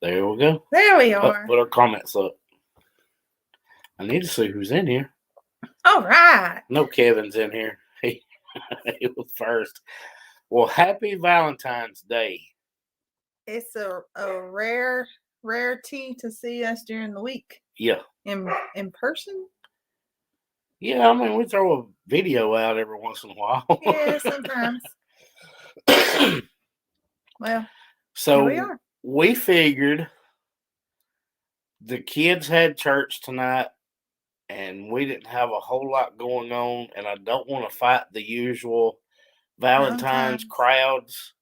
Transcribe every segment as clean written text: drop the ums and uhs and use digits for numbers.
There we go. There we are. Put our comments up. I need to see who's in here. All right. No, Kevin's in here. He was first. Well, happy Valentine's Day. It's a rarity to see us during the week. Yeah. In person? Yeah, I mean, we throw a video out every once in a while. Yeah, sometimes. Well, so here we are. We figured the kids had church tonight, and we didn't have a whole lot going on, and I don't want to fight the usual Valentine's crowds.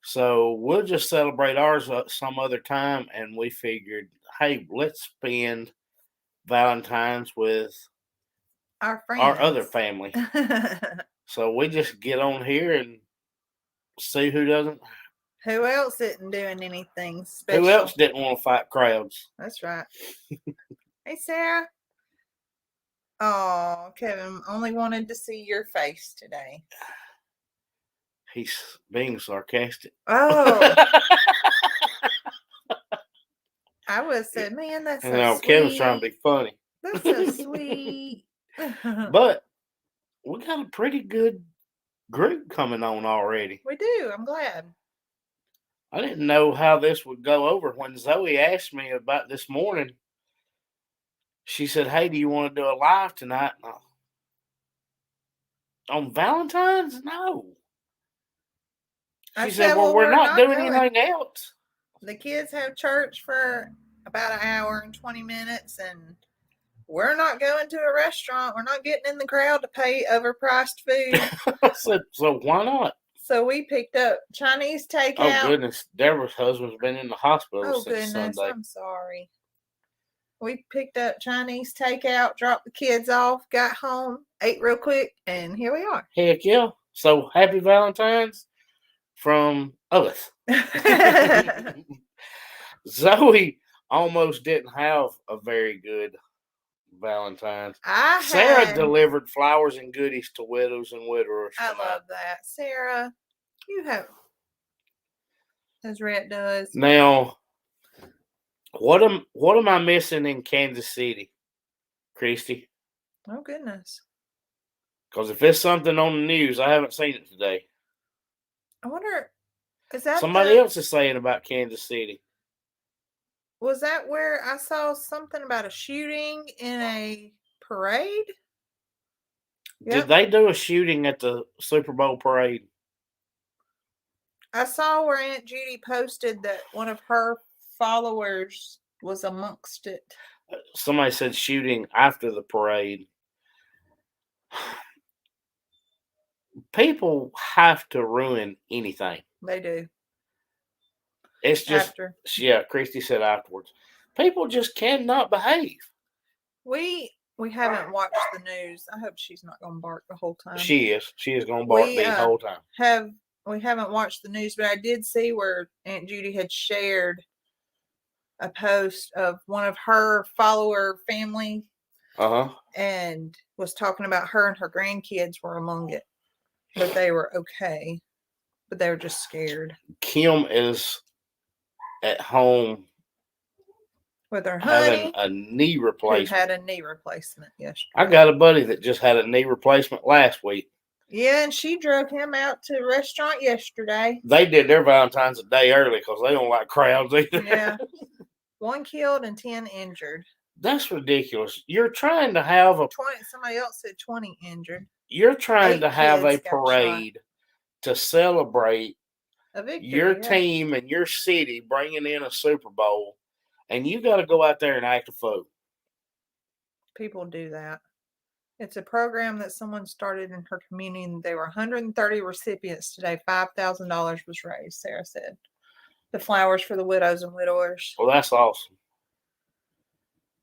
So we'll just celebrate ours some other time, and we figured, hey, let's spend Valentine's with our other family. So we just get on here and see who doesn't. Who else isn't doing anything special? Who else didn't want to fight crowds? That's right. Hey, Sarah. Oh, Kevin only wanted to see your face today. He's being sarcastic. Oh. I would have said, man, that's so sweet. Kevin's trying to be funny. That's so sweet. But we got a pretty good group coming on already. We do. I'm glad. I didn't know how this would go over. When Zoe asked me about this morning, she said, hey, do you want to do a live tonight? On Valentine's? No. She said, well, we're not doing anything else. The kids have church for about an hour and 20 minutes, and we're not going to a restaurant. We're not getting in the crowd to pay overpriced food. So why not? So we picked up Chinese takeout. Oh, goodness. Deborah's husband's been in the hospital since Sunday. I'm sorry. We picked up Chinese takeout, dropped the kids off, got home, ate real quick, and here we are. Heck yeah. So happy Valentine's from us. Zoe almost didn't have a very good Valentine's. Sarah delivered flowers and goodies to widows and widowers. I love that. Sarah, you have, as Rhett does. Now, what am I missing in Kansas City, Christy? Oh, goodness. Because if it's something on the news, I haven't seen it today. I wonder, is that somebody else is saying about Kansas City? Was that where I saw something about a shooting in a parade? Yep. Did they do a shooting at the Super Bowl parade? I saw where Aunt Judy posted that one of her followers was amongst it. Somebody said shooting after the parade. People have to ruin anything. They do. It's just, yeah, Christy said afterwards. People just cannot behave. We haven't watched the news. I hope she's not going to bark the whole time. She is. She is going to bark the whole time. We haven't watched the news, but I did see where Aunt Judy had shared a post of one of her follower family. And was talking about her and her grandkids were among it. But they were okay. But they were just scared. Kim is at home with her honey, having a knee replacement. Had a knee replacement yesterday. I got a buddy that just had a knee replacement last week. Yeah, and she drove him out to a restaurant yesterday. They did their Valentine's a day early because they don't like crowds either. Yeah. 1 killed and 10 injured. That's ridiculous. You're trying to have somebody else said 20 injured. You're trying to have a parade to celebrate your team and your city bringing in a Super Bowl, and you got to go out there and act a fool. People do that. It's a program that someone started in her community. There were 130 recipients today. $5,000 was raised, Sarah said. The flowers for the widows and widowers. Well, that's awesome.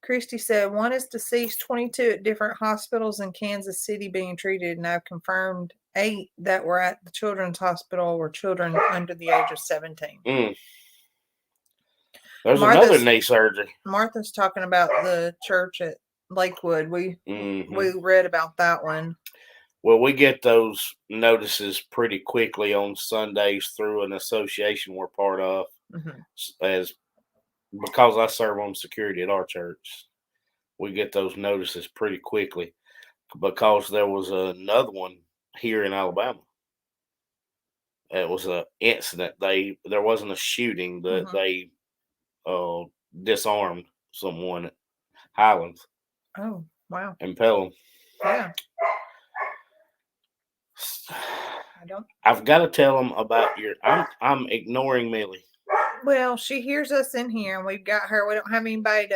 Christy said, one is deceased, 22 at different hospitals in Kansas City being treated, and I've confirmed 8 that were at the children's hospital were children under the age of 17. There's another knee surgery. Martha's talking about the church at Lakewood. We read about that one. Well, we get those notices pretty quickly on Sundays through an association we're part of as because I serve on security at our church, we get those notices pretty quickly because there was another one here in Alabama. It was an incident. There wasn't a shooting, but they disarmed someone at Highlands. Oh, wow. In Pelham. Yeah. I've got to tell them about your. I'm ignoring Millie. Well, she hears us in here, and we've got her. We don't have anybody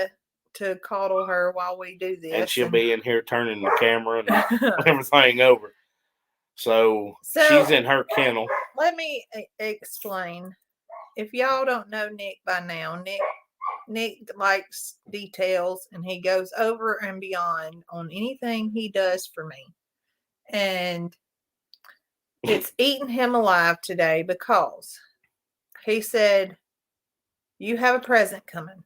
to coddle her while we do this. And she'll be in here turning the camera and everything over. So she's in her kennel. Let me explain. If y'all don't know Nick by now, Nick likes details, and he goes over and beyond on anything he does for me. And it's eaten him alive today because he said, you have a present coming.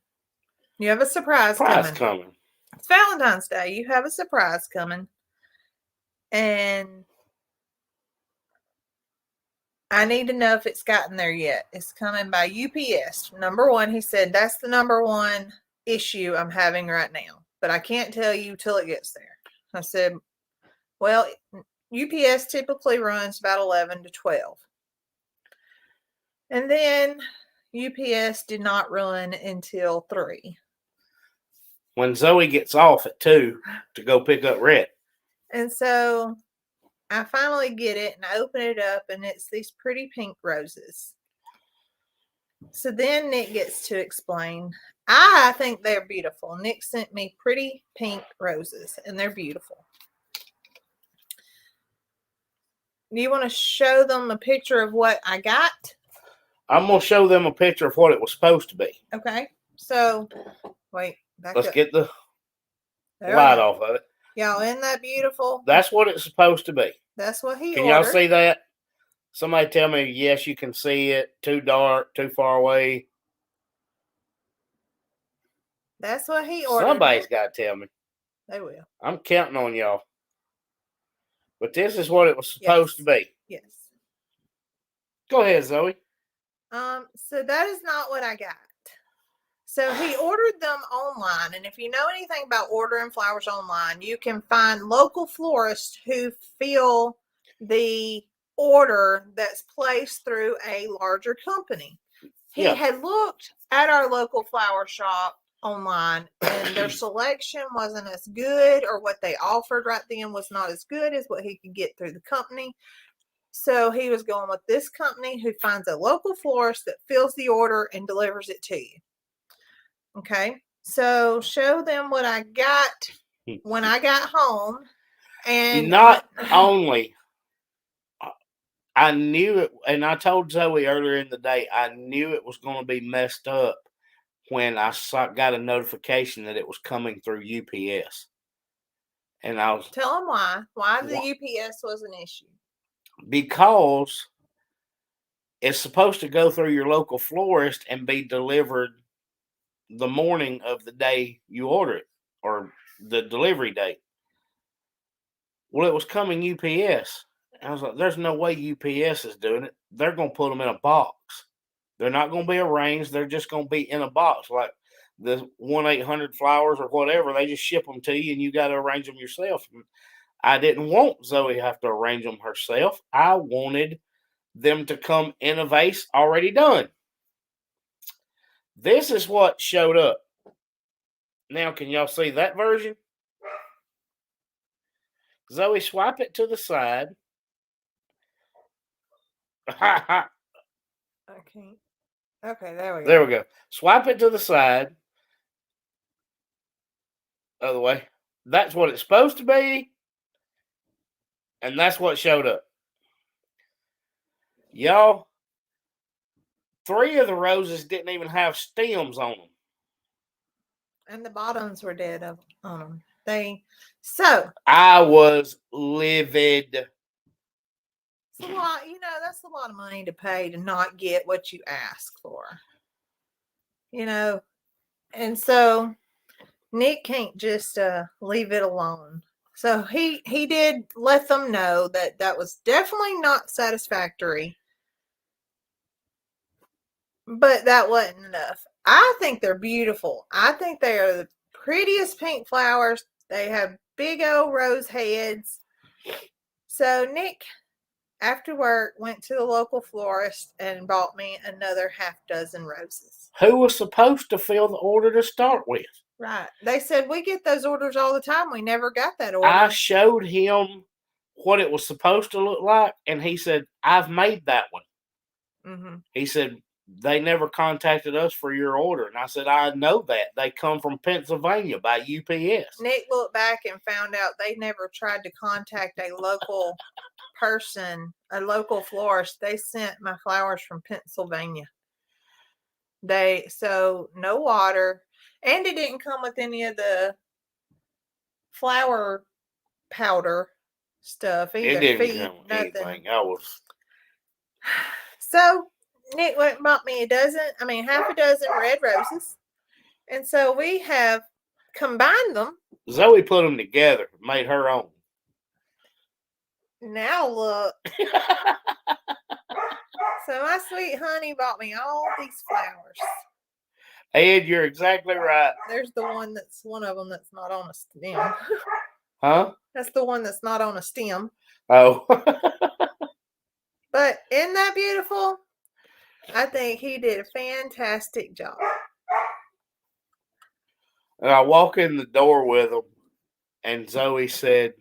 You have a surprise coming. It's Valentine's Day. You have a surprise coming. And I need to know if it's gotten there yet. It's coming by UPS. Number one, he said, that's the number one issue I'm having right now. But I can't tell you till it gets there. I said, well, UPS typically runs about 11 to 12. And then UPS did not run until 3. When Zoe gets off at 2 to go pick up Rhett. And so I finally get it, and I open it up, and it's these pretty pink roses. So then Nick gets to explain. I think they're beautiful. Nick sent me pretty pink roses, and they're beautiful. Do you want to show them a picture of what I got? I'm going to show them a picture of what it was supposed to be. Okay. So, wait. Let's get the light off of it. Y'all, isn't that beautiful? That's what it's supposed to be. That's what he ordered. Can y'all see that? Somebody tell me, yes, you can see it. Too dark, too far away. That's what he ordered. Somebody's got to tell me. They will. I'm counting on y'all. But this is what it was supposed to be. Yes. Go ahead, Zoe. So that is not what I got. So he ordered them online. And if you know anything about ordering flowers online, you can find local florists who fill the order that's placed through a larger company. He had looked at our local flower shop online, and their selection wasn't as good, or what they offered right then was not as good as what he could get through the company. So he was going with this company who finds a local florist that fills the order and delivers it to you. Okay, so show them what I got when I got home. And not only, I knew it, and I told Zoe earlier in the day, I knew it was going to be messed up when I got a notification that it was coming through UPS. And I was... Tell them why. Why the UPS was an issue. Because it's supposed to go through your local florist and be delivered the morning of the day you order it, or the delivery date. Well, it was coming UPS. I was like, there's no way UPS is doing it. They're going to put them in a box. They're not going to be arranged. They're just going to be in a box, like the 1-800 flowers or whatever. They just ship them to you, and you got to arrange them yourself. I didn't want Zoe to have to arrange them herself. I wanted them to come in a vase already done. This is what showed up. Now, can y'all see that version? Zoe, swipe it to the side. Okay. Okay, there we go. There we go. Swipe it to the side. Other way. That's what it's supposed to be. And that's what showed up. Y'all, 3 of the roses didn't even have stems on them. And the bottoms were dead on them. So I was livid. It's a lot, that's a lot of money to pay to not get what you ask for. And so Nick can't just leave it alone. So he did let them know that was definitely not satisfactory. But that wasn't enough. I think they're beautiful. I think they are the prettiest pink flowers. They have big old rose heads. So Nick, after work, went to the local florist and bought me another half dozen roses. Who was supposed to fill the order to start with? Right. They said, we get those orders all the time. We never got that order. I showed him what it was supposed to look like, and he said, I've made that one. Mm-hmm. He said, they never contacted us for your order. And I said, I know that. They come from Pennsylvania by UPS. Nick looked back and found out they never tried to contact a local person, a local florist. They sent my flowers from Pennsylvania. So no water. And it didn't come with any of the flower powder stuff either. It didn't come anything. So Nick went and bought me half a dozen red roses. And so we have combined them. Zoe put them together, made her own. Now look. So my sweet honey bought me all these flowers. Ed, you're exactly right. There's one of them that's not on a stem. Huh? That's the one that's not on a stem. Oh. But isn't that beautiful? I think he did a fantastic job. And I walk in the door with him, and Zoe said,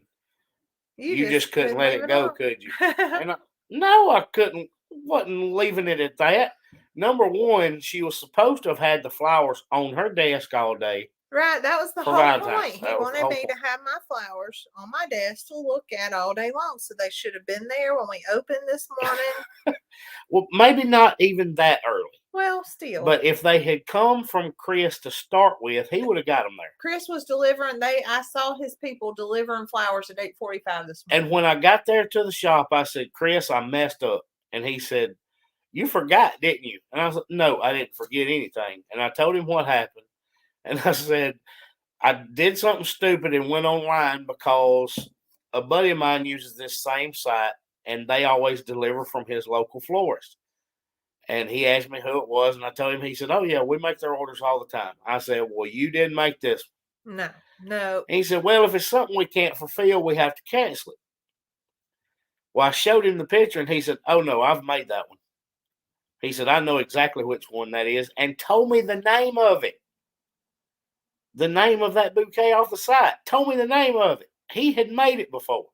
you just couldn't let it go, could you? And no, I couldn't. Wasn't leaving it at that. Number one, she was supposed to have had the flowers on her desk all day. Right, that was the whole point. He wanted me to have my flowers on my desk to look at all day long. So they should have been there when we opened this morning. Well, maybe not even that early. Well, still. But if they had come from Chris to start with, he would have got them there. Chris was delivering. I saw his people delivering flowers at 8:45 this morning. And when I got there to the shop, I said, Chris, I messed up. And he said, you forgot, didn't you? And I was like, no, I didn't forget anything. And I told him what happened. And I said, I did something stupid and went online because a buddy of mine uses this same site, and they always deliver from his local florist. And he asked me who it was, and I told him. He said, oh, yeah, we make their orders all the time. I said, well, you didn't make this one. No. And he said, well, if it's something we can't fulfill, we have to cancel it. Well, I showed him the picture, and he said, oh, no, I've made that one. He said, I know exactly which one that is, and told me the name of it. The name of that bouquet off the site. Told me the name of it. He had made it before.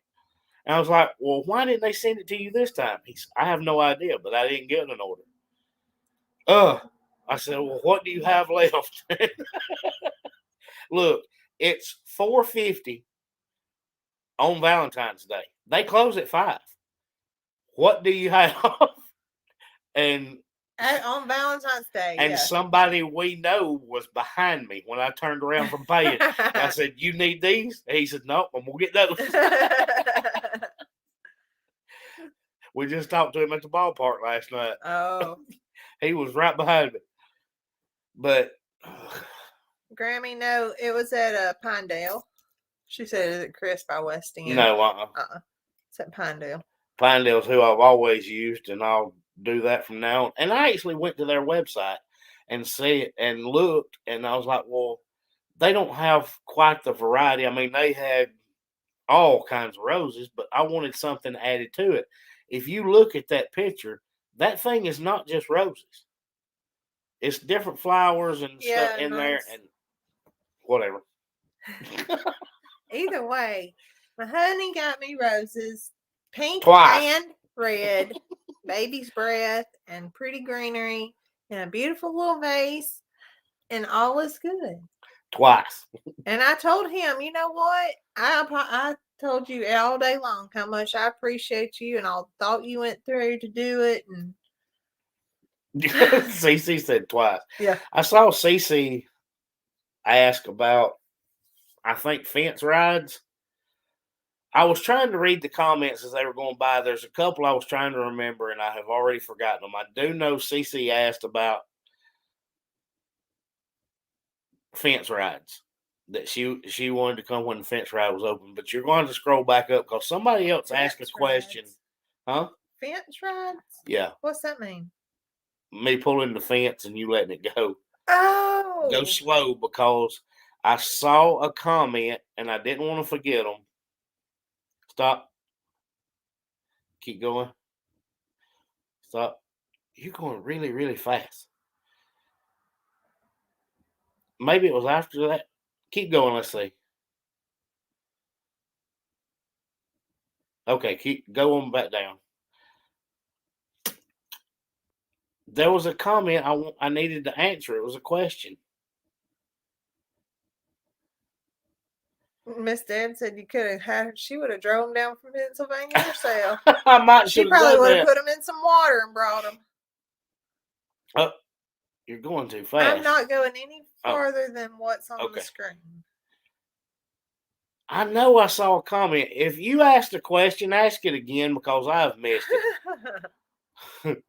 And I was like, well, why didn't they send it to you this time? He said, I have no idea, but I didn't get an order. I said, well, what do you have left? Look, it's $4.50 on Valentine's Day. They close at 5. What do you have? On Valentine's Day. And somebody we know was behind me when I turned around from paying. I said, you need these? And he said, no, I'm going to get those. We just talked to him at the ballpark last night. Oh. He was right behind me. But. Grammy, no, it was at Pinedale. She said, is it Chris by West End? No, It's at Pinedale. Pinedale's who I've always used, and I'll do that from now on. And I actually went to their website and see it and looked, and I was like, well, they don't have quite the variety. I mean, they had all kinds of roses, but I wanted something added to it. If you look at that picture, that thing is not just roses. It's different flowers and stuff in there and whatever. Either way, my honey got me roses, pink Twice. And red, baby's breath, and pretty greenery, and a beautiful little vase, and all is good. Twice. And I told him, you know what? I told you all day long how much I appreciate you, and I thought you went through to do it. And Cece said twice. Yeah. I saw Cece ask about, I think, fence rides. I was trying to read the comments as they were going by. There's a couple I was trying to remember, and I have already forgotten them. I do know Cece asked about fence rides, that she wanted to come when the fence ride was open. But you're going to scroll back up because somebody else asked a question. Huh? Fence rides? Yeah. What's that mean? Me pulling the fence and you letting it go. Oh. Go slow because I saw a comment and I didn't want to forget them. Stop. Keep going. Stop. You're going really, really fast. Maybe it was after that. Keep going. Let's see. Okay, keep going back down. There was a comment I needed to answer. It was a question. Miss Deb said you could have had. She would have drove them down from Pennsylvania herself. I might. She probably would have put them in some water and brought them. Oh, you're going too fast. I'm not going any farther than what's on the screen. I know I saw a comment. If you asked a question, ask it again because I've missed it.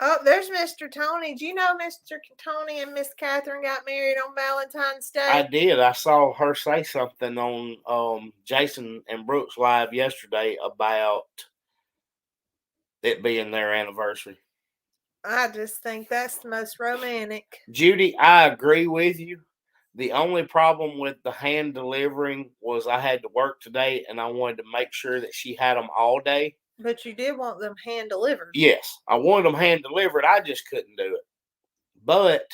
Oh, there's Mr. Tony. Do you know Mr. Tony and Miss Catherine got married on Valentine's Day? I did. I saw her say something on Jason and Brooks Live yesterday about it being their anniversary. I just think that's the most romantic. Judy, I agree with you. The only problem with the hand delivering was I had to work today and I wanted to make sure that she had them all day. But you did want them hand delivered. Yes, I wanted them hand delivered. I just couldn't do it. But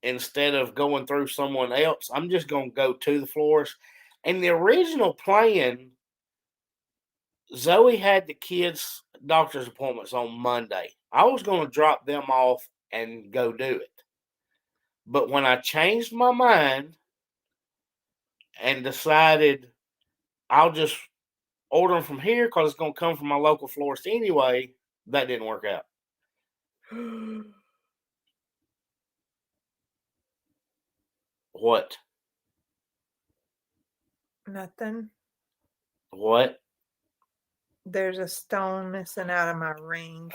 instead of going through someone else, I'm just going to go to the florist. And the original plan, Zoe had the kids' doctor's appointments on Monday. I was going to drop them off and go do it. But when I changed my mind and decided I'll just order them from here because it's going to come from my local florist anyway, that didn't work out. What? Nothing. What? There's a stone missing out of my ring.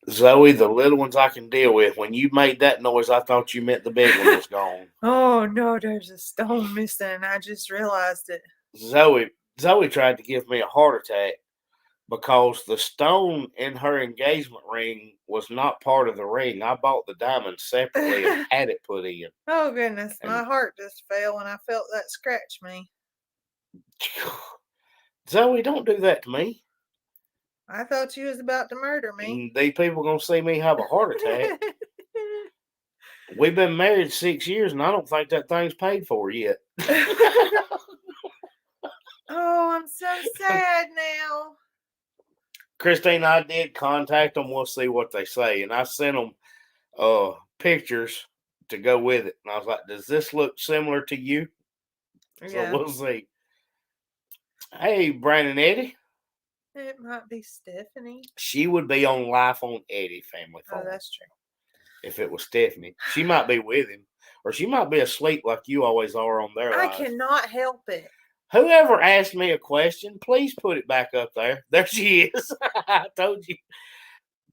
Zoe, the little ones I can deal with. When you made that noise, I thought you meant the big one was gone. Oh, no, there's a stone missing. I just realized it. Zoe tried to give me a heart attack because the stone in her engagement ring was not part of the ring. I bought the diamond separately and had it put in. Oh, goodness. My heart just fell when I felt that scratch me. Zoe, don't do that to me. I thought you was about to murder me. These people going to see me have a heart attack. We've been married 6 years, and I don't think that thing's paid for yet. Oh, I'm so sad now. Christine, I did contact them. We'll see what they say. And I sent them pictures to go with it. And I was like, does this look similar to you? Yeah. So we'll see. Hey, Brandon Eddie. It might be Stephanie. She would be on Life on Eddie Family Phone. Oh, that's true. If it was Stephanie. She might be with him. Or she might be asleep like you always are on their I lives. cannot help it. Whoever asked me a question, please put it back up there. There she is. I told you.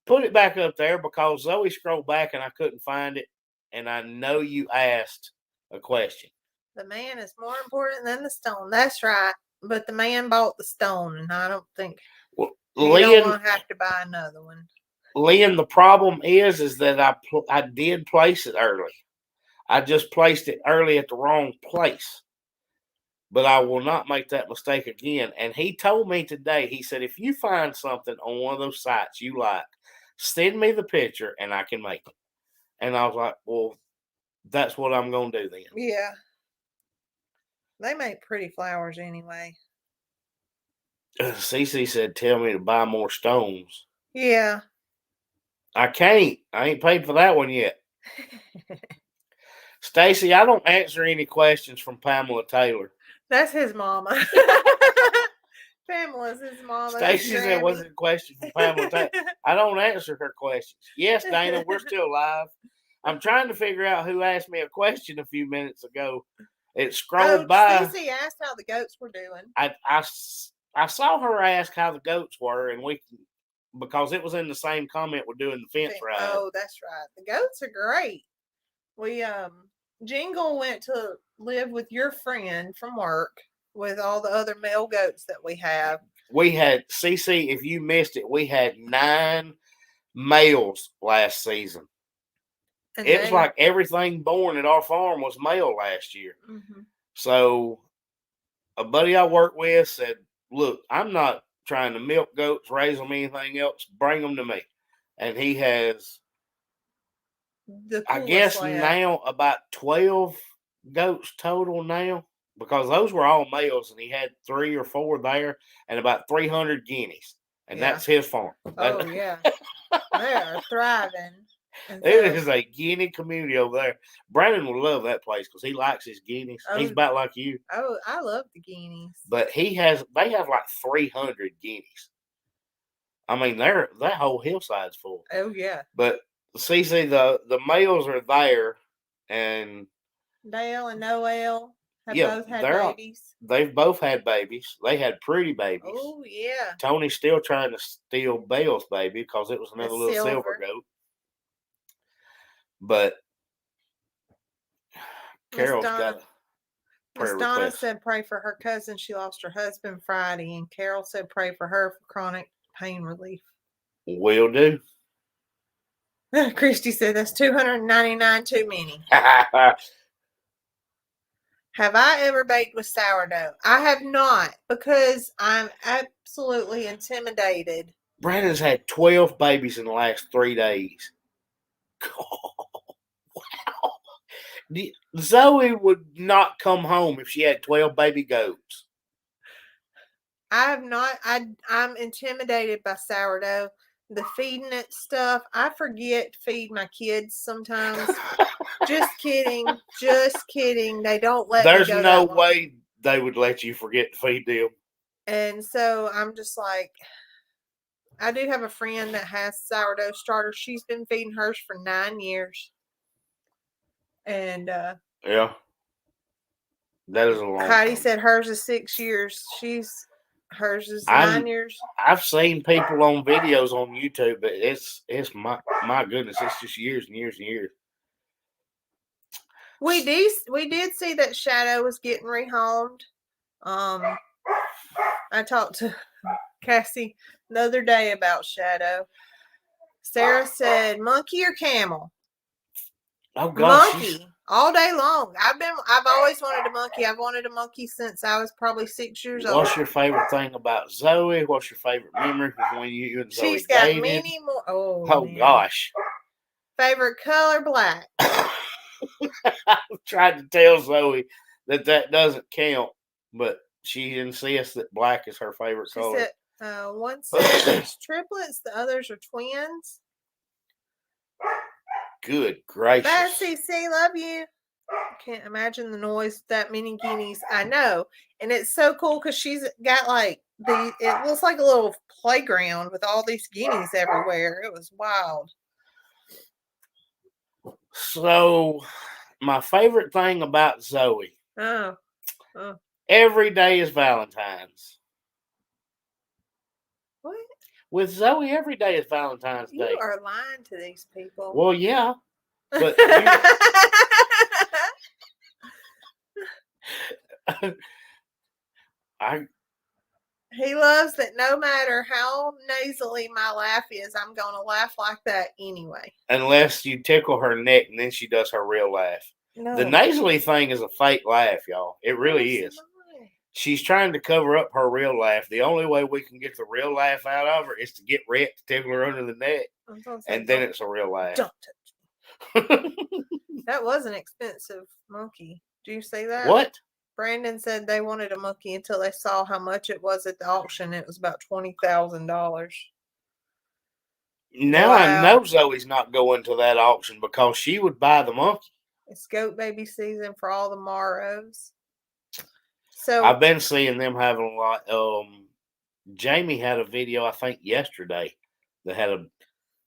Put it back up there because Zoe scrolled back and I couldn't find it. And I know you asked a question. The man is more important than the stone. That's right. But the man bought the stone, and I don't think you don't want to have to buy another one. Lynn, the problem is that I did place it early. I just placed it early at the wrong place. But I will not make that mistake again. And he told me today, he said, if you find something on one of those sites you like, send me the picture and I can make it. And I was like, well, that's what I'm going to do then. Yeah. They make pretty flowers anyway. Cece said, tell me to buy more stones. Yeah. I can't. I ain't paid for that one yet. Stacy, I don't answer any questions from Pamela Taylor. That's his mama. Pamela's his mama. Stacy said, what's the question from Pamela Taylor? I don't answer her questions. Yes, Dana, we're still live. I'm trying to figure out who asked me a question a few minutes ago. It scrolled by. Stacey asked how the goats were doing. I saw her ask how the goats were, and because it was in the same comment we're doing the fence ride. Oh, that's right. The goats are great. We Jingle went to live with your friend from work with all the other male goats that we have. We had, CC, if you missed it, we had 9 males last season. And it was like everything born at our farm was male last year. Mm-hmm. So a buddy I work with said, look, I'm not trying to milk goats, raise them, anything else. Bring them to me. And he has, I guess now about 12 goats total now, because those were all males and he had 3 or 4 there and about 300 guineas. And that's his farm. Oh, yeah. They are thriving. It is a guinea community over there. Brandon would love that place because he likes his guineas. He's about like you. Oh, I love the guineas. But they have like 300 guineas. I mean, that whole hillside's full. Oh, yeah. But CC, the males are there, and Dale and Noel have both had babies. They've both had babies. They had pretty babies. Oh, yeah. Tony's still trying to steal Belle's baby because it was another little silver goat. But Carol's got a prayer Miss Donna request. said pray for her cousin. She lost her husband Friday. And Carol said pray for her for chronic pain relief. Will do. Christy said that's 299 too many. Have I ever baked with sourdough? I have not, because I'm absolutely intimidated. Brandon's had 12 babies in the last 3 days. Wow. Zoe would not come home if she had 12 baby goats. I have not. I'm intimidated by sourdough. The feeding it stuff. I forget to feed my kids sometimes. Just kidding. Just kidding. They don't let There's me go no way they would let you forget to feed them. And so I'm just like, I do have a friend that has sourdough starter. She's been feeding hers for 9 years. And yeah. That is a long Heidi time. said hers is 6 years. Hers is 9 years. I've seen people on videos on YouTube, but it's my goodness, it's just years and years and years. We did see that Shadow was getting rehomed. I talked to Cassie the other day about Shadow. Sarah said monkey or camel. Oh gosh, monkey all day long. I've always wanted a monkey. I've wanted a monkey since I was probably 6 years old. What's your favorite thing about Zoe? What's your favorite memory from when you and Zoe She's got dated? many more. Oh gosh. Favorite color, black. I tried to tell Zoe that doesn't count, but she insists that black is her favorite color. Said, one says triplets, the others are twins. Good gracious. Bye, CC, love you. I can't imagine the noise that many guineas. I know. And it's so cool because she's got like it looks like a little playground with all these guineas everywhere. It was wild. So, my favorite thing about Zoe. Oh. Every day is Valentine's. What? With Zoe, every day is Valentine's Day. You are lying to these people. Well, yeah. But he loves that no matter how nasally my laugh is, I'm going to laugh like that anyway. Unless you tickle her neck and then she does her real laugh. No. The nasally thing is a fake laugh, y'all. It really is. She's trying to cover up her real laugh. The only way we can get the real laugh out of her is to get Rhett to tickle her under the neck. And then it's a real laugh. Don't touch me. That was an expensive monkey. Do you see that? What? Brandon said they wanted a monkey until they saw how much it was at the auction. It was about $20,000. Now I know Zoe's not going to that auction because she would buy the monkey. It's goat baby season for all the Maros. So I've been seeing them having a lot. Jamie had a video, I think, yesterday that had a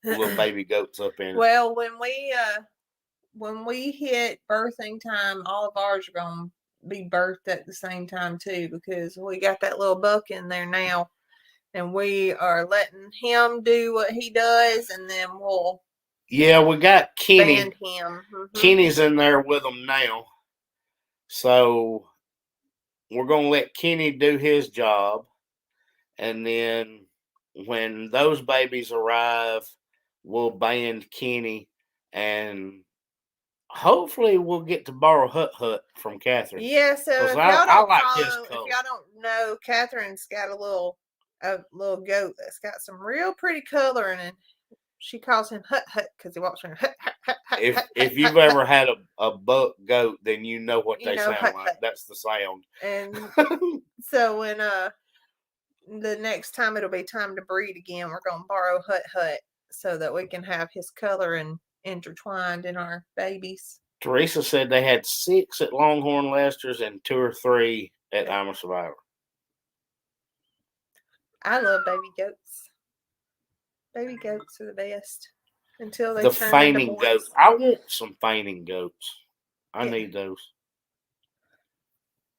little baby goats up in it. Well, when we hit birthing time, all of ours are going to be birthed at the same time too, because we got that little buck in there now, and we are letting him do what he does, and then we'll. Yeah, we got Kenny. Band him. Mm-hmm. Kenny's in there with them now, so we're gonna let Kenny do his job, and then when those babies arrive, we'll band Kenny, and hopefully we'll get to borrow Hut from Catherine. Yeah, so if y'all don't know, Catherine's got a little goat that's got some real pretty color in it. She calls him Hut because he walks around Hut. If you've ever had a buck goat, then you know what they sound like. Hut. That's the sound. And so when the next time it'll be time to breed again, we're gonna borrow Hut so that we can have his color and intertwined in our babies. Teresa said they had 6 at Longhorn Lester's and 2 or 3 at I'm a Survivor. I love baby goats. Baby goats are the best until they turn fainting into goats. I want some fainting goats. I need those.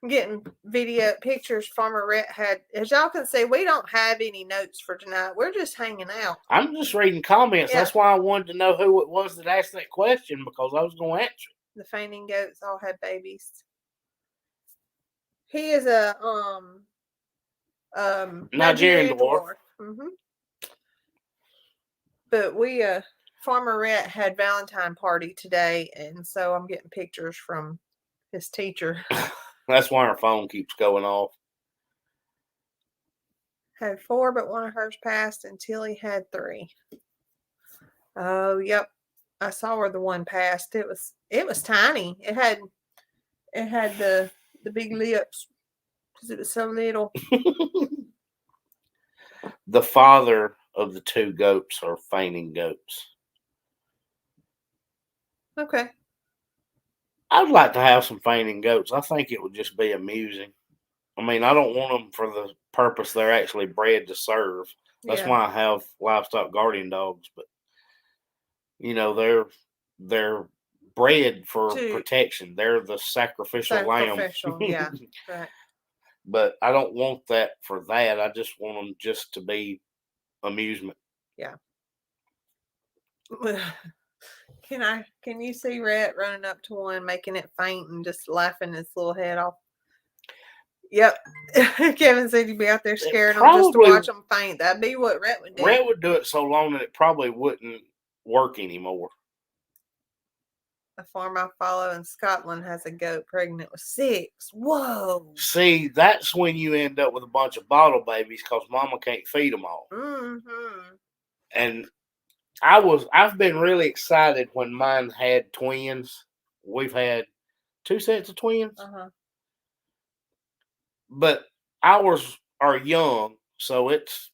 I'm getting video pictures Farmer Rhett had. As y'all can see, we don't have any notes for tonight. We're just hanging out. I'm just reading comments. Yeah. That's why I wanted to know who it was that asked that question, because I was going to answer it. The fainting goats all had babies. He is a Nigerian dwarf. Mm-hmm. But we Farmer Rhett had Valentine party today, and so I'm getting pictures from his teacher. That's why our phone keeps going off. Had 4, but one of hers passed, and Tilly had 3. Oh, yep. I saw where the one passed. It was tiny. It had the big lips because it was so little. The father of the 2 goats are fainting goats. Okay. I'd like to have some fainting goats. I think it would just be amusing. I mean, I don't want them for the purpose they're actually bred to serve. That's why I have livestock guardian dogs. But you know, they're bred for protection. They're the sacrificial lamb. Yeah, right. But I don't want that for that. I just want them just to be amusement. Yeah. Can you see Rhett running up to one, making it faint and just laughing its little head off? Yep. Kevin said he'd be out there scaring them just to watch them faint. That'd be what Rhett would do. Rhett would do it so long that it probably wouldn't work anymore. A farm I follow in Scotland has a goat pregnant with 6. Whoa. See, that's when you end up with a bunch of bottle babies because mama can't feed them all. Mm-hmm. And I've been really excited when mine had twins. We've had 2 sets of twins. Uh-huh. But ours are young, so it's,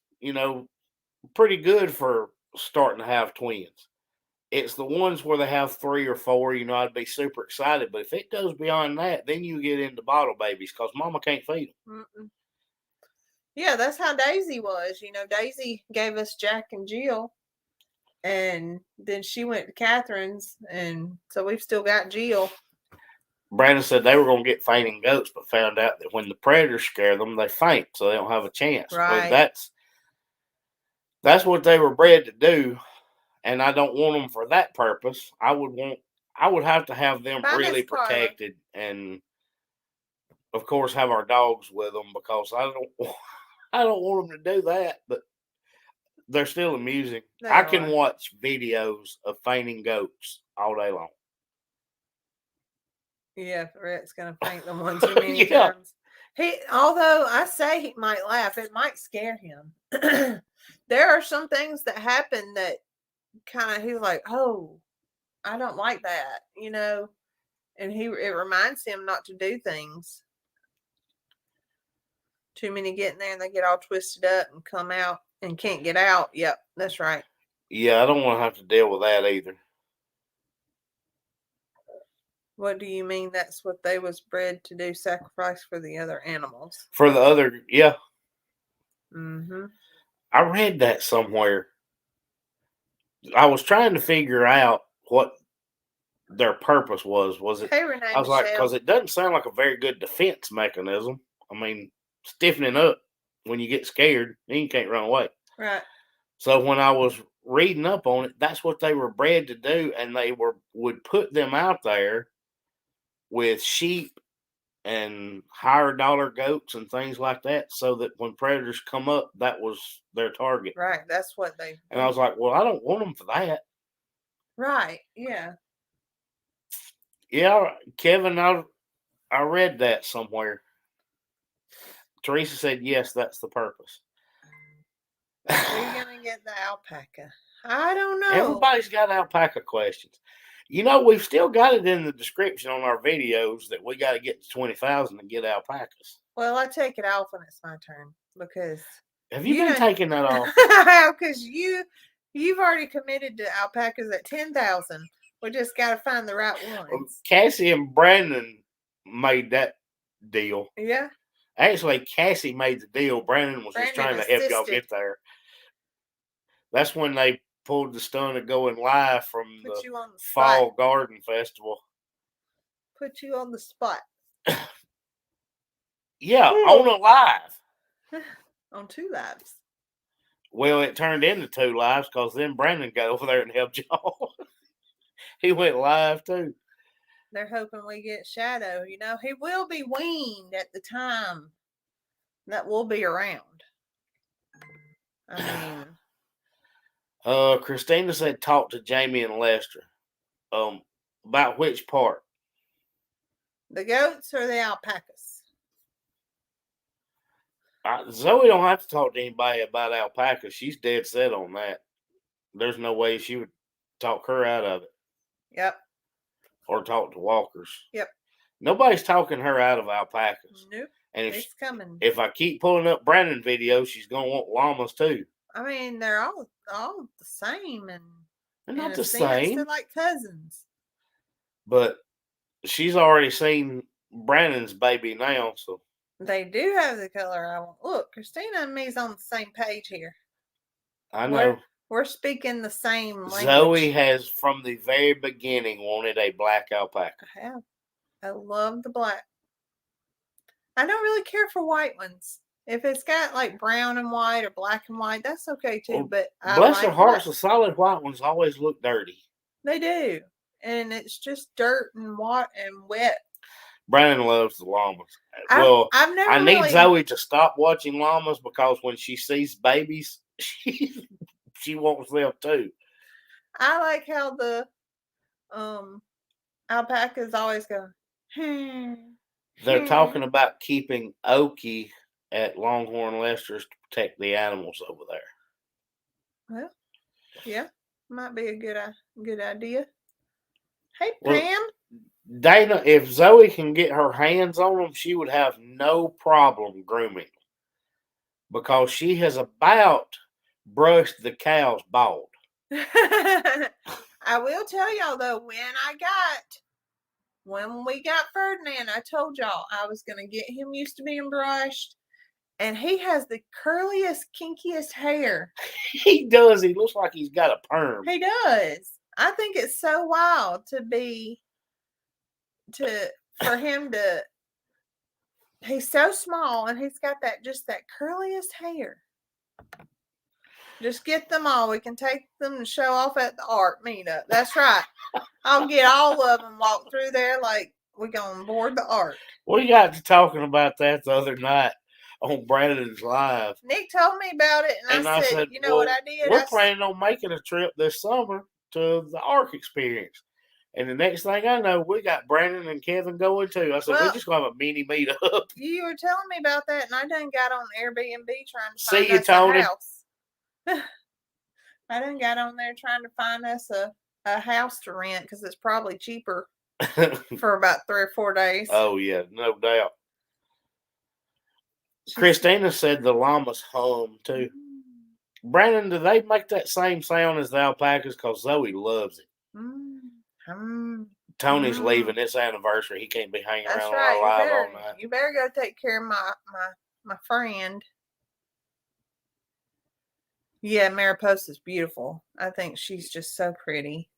pretty good for starting to have twins. It's the ones where they have 3 or 4, I'd be super excited. But if it goes beyond that, then you get into bottle babies because mama can't feed them. Mm-mm. Yeah, that's how Daisy was. Daisy gave us Jack and Jill. And then she went to Catherine's, and so we've still got Jill. Brandon said they were going to get fainting goats, but found out that when the predators scare them, they faint, so they don't have a chance. Right. Well, that's what they were bred to do, and I don't want them for that purpose. I would have to have them really protected, and of course have our dogs with them because I don't want them to do that, but they're still amusing. I can watch videos of fainting goats all day long. Yeah, Rhett's gonna faint them one too many times. Although I say he might laugh, it might scare him. There are some things that happen that he's like, oh, I don't like that, and it reminds him not to do things. Too many get in there and they get all twisted up and come out and can't get out. Yep, that's right. Yeah, I don't want to have to deal with that either. What do you mean that's what they was bred to do, sacrifice for the other animals? For the other, yeah. Mm-hmm. I read that somewhere. I was trying to figure out what their purpose was. Was it? Hey, Renee, I was like, because it doesn't sound like a very good defense mechanism. I mean, stiffening up when you get scared, then you can't run away. Right. So when I was reading up on it, that's what they were bred to do, and they would put them out there with sheep and higher dollar goats and things like that, so that when predators come up, that was their target. Right. That's what they. And I was like, well, I don't want them for that. Right. Yeah. Yeah, Kevin, I read that somewhere. Teresa said, yes, that's the purpose. We're going to get the alpaca. I don't know. Everybody's got alpaca questions. You know, we've still got it in the description on our videos that we got to get to 20,000 to get alpacas. Well, I take it off when it's my turn because. Have you been taking that off? Because you've already committed to alpacas at 10,000. We just got to find the right ones. Cassie and Brandon made that deal. Yeah. Actually, Cassie made the deal. Brandon was just trying to help y'all get there. That's when they pulled the stunt of going live from the Fall Garden Festival. Put you on the spot. Yeah, on a live. On 2 lives. Well, it turned into 2 lives because then Brandon got over there and helped y'all. He went live too. They're hoping we get Shadow. You know, he will be weaned at the time that we'll be around. I mean, Christina said talk to Jamie and Lester. About which part? The goats or the alpacas? Zoe don't have to talk to anybody about alpacas. She's dead set on that. There's no way she would talk her out of it. Yep. Or talk to walkers. Yep. Nobody's talking her out of alpacas. Nope. And it's coming. If I keep pulling up Brandon videos, she's gonna want llamas too. I mean, they're all the same, and they're not the same. They're like cousins. But she's already seen Brandon's baby now, so they do have the color I want. Look, Christina and me's on the same page here. I know. We're speaking the same language. Zoe has, from the very beginning, wanted a black alpaca. I have. I love the black. I don't really care for white ones. If it's got like brown and white or black and white, that's okay too. But bless their hearts, the solid white ones always look dirty. They do, and it's just dirt and wet. Brandon loves the llamas. I need Zoe to stop watching llamas because when she sees babies, she wants them too. I like how the alpacas always go. They're talking about keeping Okie at Longhorn Lester's to protect the animals over there. Well, yeah, might be a good idea. Hey, Pam. Dana, if Zoe can get her hands on them, she would have no problem grooming them because she has about brushed the cows bald. I will tell y'all though, when we got Ferdinand, I told y'all I was going to get him used to being brushed. And he has the curliest, kinkiest hair. He does. He looks like he's got a perm. He does. I think it's so wild for him to. He's so small and he's got that curliest hair. Just get them all. We can take them and show off at the art meetup. That's right. I'll get all of them, walk through there like we're going to board the art. We got to talking about that the other night on Brandon's Live. Nick told me about it, and I said, you know what I did? We're planning on making a trip this summer to the Ark experience. And the next thing I know, we got Brandon and Kevin going too. I said, we're just going to have a mini meetup. You were telling me about that, and I done got on Airbnb trying to find us a house. I done got on there trying to find us a house to rent because it's probably cheaper for about 3 or 4 days. Oh, yeah, no doubt. Christina said the llamas hum too. Brandon, do they make that same sound as the alpacas? Because Zoe loves it. Tony's leaving. It's anniversary. He can't be hanging around on our live all night. You better go take care of my friend. Yeah, Mariposa's beautiful. I think she's just so pretty.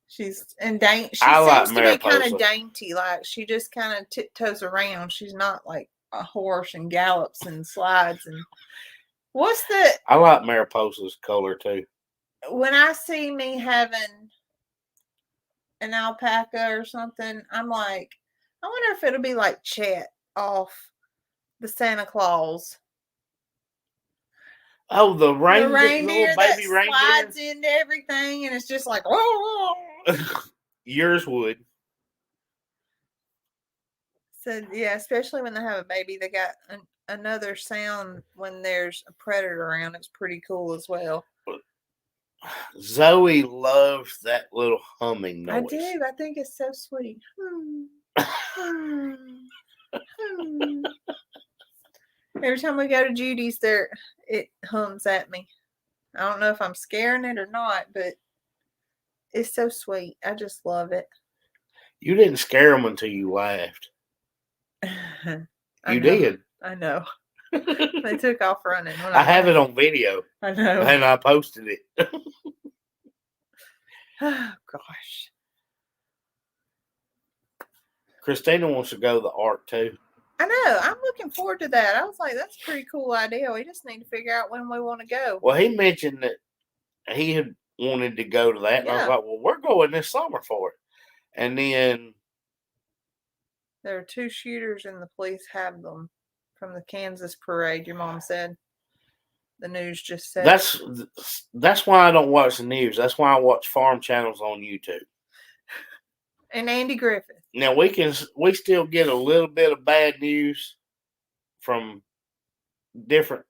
She's dainty. She seems to be kind of dainty. Like she just kind of tiptoes around. She's not like a horse and gallops and slides. And I like Mariposa's color too. When I see me having an alpaca or something, I'm like, I wonder if it'll be like Chet off the Santa Claus. Oh, the reindeer, little baby that reindeer slides into everything, and it's just like, oh. Yours would. So yeah, especially when they have a baby, they got another sound when there's a predator around. It's pretty cool as well. Zoe loves that little humming noise. I do. I think it's so sweet. Every time we go to Judy's, it hums at me. I don't know if I'm scaring it or not, but it's so sweet. I just love it. You didn't scare them until you laughed. You did. I know. They took off running. I have it on video. I know. And I posted it. Oh, gosh. Christina wants to go to the Ark, too. I know. I'm looking forward to that. I was like, that's a pretty cool idea. We just need to figure out when we want to go. Well, he mentioned that he had wanted to go to that. And I was like, well, we're going this summer for it. And then there are 2 shooters and the police have them from the Kansas parade, your mom said. The news just said. That's why I don't watch the news. That's why I watch farm channels on YouTube. And Andy Griffith. Now we still get a little bit of bad news from different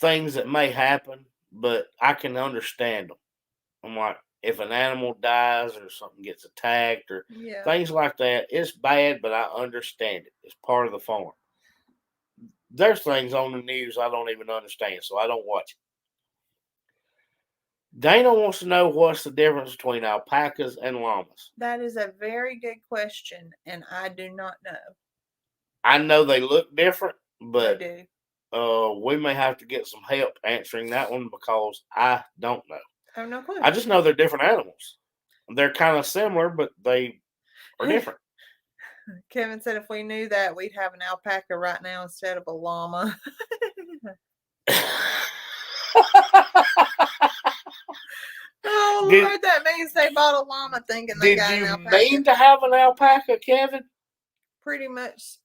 things that may happen, but I can understand them. I'm like, if an animal dies or something gets attacked or things like that, it's bad, but I understand it. It's part of the farm. There's things on the news I don't even understand, so I don't watch it. Dana wants to know what's the difference between alpacas and llamas. That is a very good question, and I do not know. I know they look different, but they do. We may have to get some help answering that one because I don't know. I have no clue. I just know they're different animals. They're kind of similar, but they are different. Kevin said if we knew that, we'd have an alpaca right now instead of a llama. Oh, Lord, that means they bought a llama thinking they got an alpaca. Did you mean to have an alpaca, Kevin? Pretty much.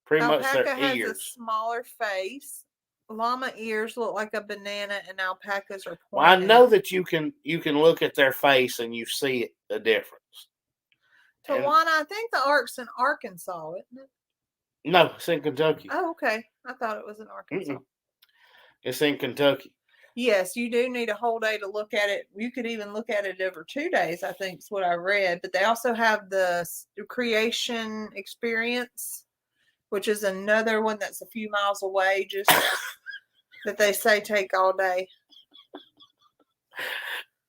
Pretty much their alpaca has ears. A smaller face. Llama ears look like a banana, and alpacas are pointed. Well, I know that you can look at their face and you see a difference. Tawana, I think the Ark's in Arkansas, isn't it? No, it's in Kentucky. Oh, okay. I thought it was in Arkansas. It's in Kentucky. Yes, you do need a whole day to look at it. You could even look at it over 2 days, I think is what I read. But they also have the creation experience, which is another one that's a few miles away, just that they say take all day.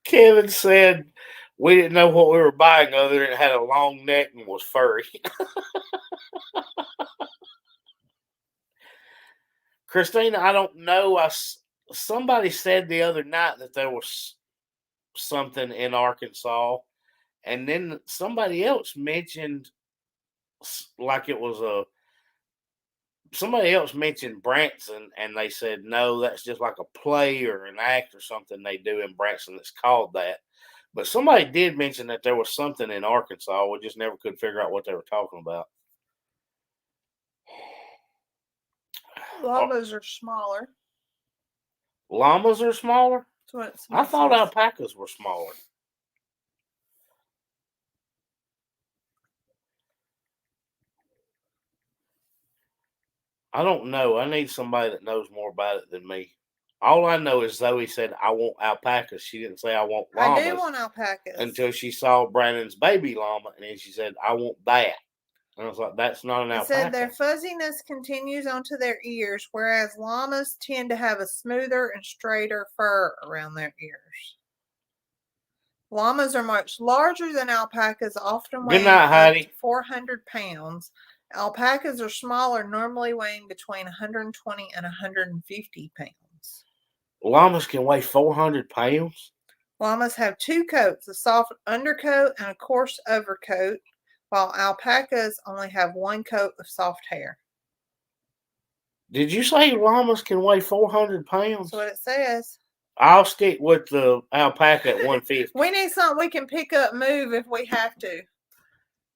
Kevin said we didn't know what we were buying other than it had a long neck and was furry. Christina, I don't know. Somebody said the other night that there was something in Arkansas, and then somebody else mentioned like it was somebody else mentioned Branson, and they said no, that's just like a play or an act or something they do in Branson that's called that. But somebody did mention that there was something in Arkansas. We just never could figure out what they were talking about. Llamas are smaller. Llamas are smaller? That's what I thought alpacas were smaller. I don't know. I need somebody that knows more about it than me. All I know is Zoe said, I want alpacas. She didn't say I want llamas. I do want alpacas. Until she saw Brandon's baby llama, and then she said, I want that. And I was like, that's not an alpaca. It said their fuzziness continues onto their ears, whereas llamas tend to have a smoother and straighter fur around their ears. Llamas are much larger than alpacas, often weighing up to 400 pounds. Alpacas are smaller, normally weighing between 120 and 150 pounds. Llamas can weigh 400 pounds? Llamas have 2 coats, a soft undercoat and a coarse overcoat, while alpacas only have 1 coat of soft hair. Did you say llamas can weigh 400 pounds? That's what it says. I'll stick with the alpaca at 150. We need something we can pick up, move if we have to.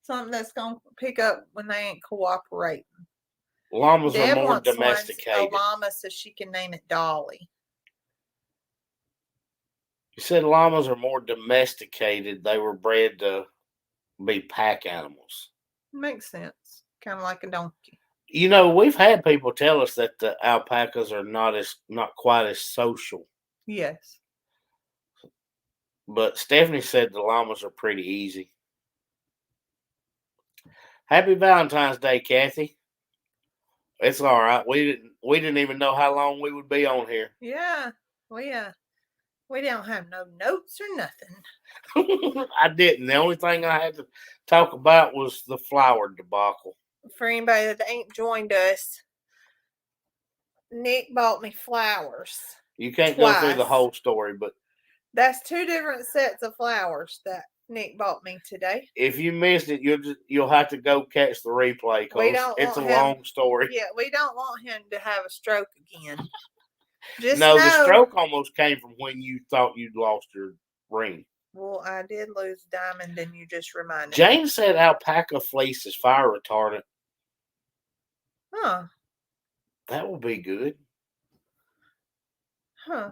Something that's gonna pick up when they ain't cooperating. Llamas are more domesticated. A llama so she can name it Dolly. You said llamas are more domesticated. They were bred to be pack animals. Makes sense. Kind of like a donkey. You know, we've had people tell us that the alpacas are not quite as social. Yes. But Stephanie said the llamas are pretty easy. Happy Valentine's Day, Kathy. It's all right. We didn't even know how long we would be on here. Yeah. We don't have no notes or nothing. I didn't. The only thing I had to talk about was the flower debacle. For anybody that ain't joined us, Nick bought me flowers. You can't go through the whole story, but that's 2 different sets of flowers that Nick bought me today. If you missed it, you'll have to go catch the replay because it's a long story. Yeah, we don't want him to have a stroke again. The stroke almost came from when you thought you'd lost your ring. Well, I did lose diamond, and you just reminded me. Jane said alpaca fleece is fire retardant. Huh. That would be good. Huh.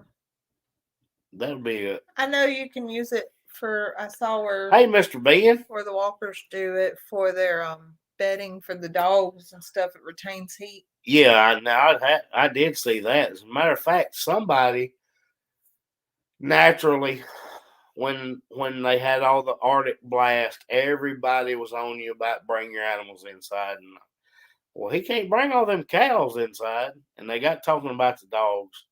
That would be it. I know you can use it for. I saw where. Hey, Mr. Ben. Where the walkers do it for their bedding for the dogs and stuff. It retains heat. Yeah, I did see that. As a matter of fact, somebody naturally, when they had all the Arctic blast, everybody was on you about bring your animals inside. And well, he can't bring all them cows inside. And they got talking about the dogs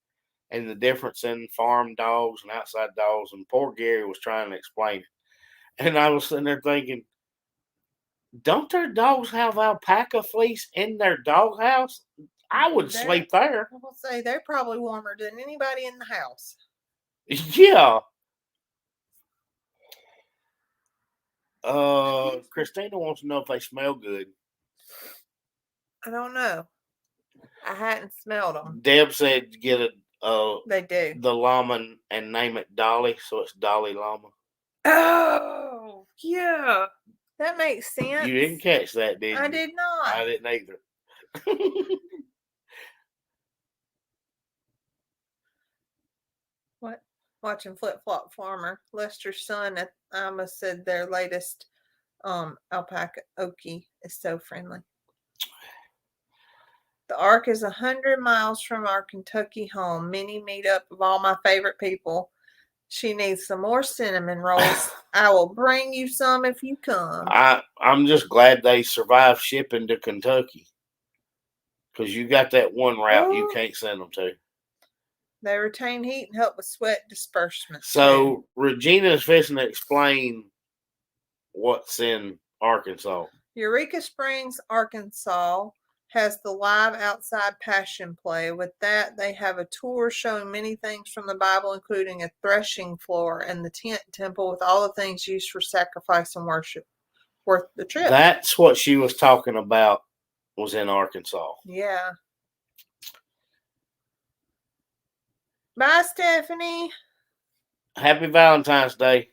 and the difference in farm dogs and outside dogs. And poor Gary was trying to explain it. And I was sitting there thinking, don't their dogs have alpaca fleece in their doghouse? I would sleep there. I will say they're probably warmer than anybody in the house. Yeah. Christina wants to know if they smell good. I don't know. I hadn't smelled them. Deb said get they do. The llama and name it Dolly, so it's Dolly Llama. Oh, yeah. That makes sense. You didn't catch that, did you? I did not. I didn't either. What? Watching Flip Flop Farmer. Lester's son at Alma said their latest alpaca Okie is so friendly. The Ark is 100 miles from our Kentucky home. Mini meetup of all my favorite people. She needs some more cinnamon rolls. I will bring you some if you come. I'm just glad they survived shipping to Kentucky. Because you got that one route you can't send them to. They retain heat and help with sweat disbursement. So Regina's fixing to explain what's in Arkansas. Eureka Springs, Arkansas has the live outside passion play. With that, they have a tour showing many things from the Bible, including a threshing floor and the tent temple with all the things used for sacrifice and worship. Worth the trip. That's what she was talking about, was in Arkansas. Yeah. Bye, Stephanie. Happy Valentine's Day.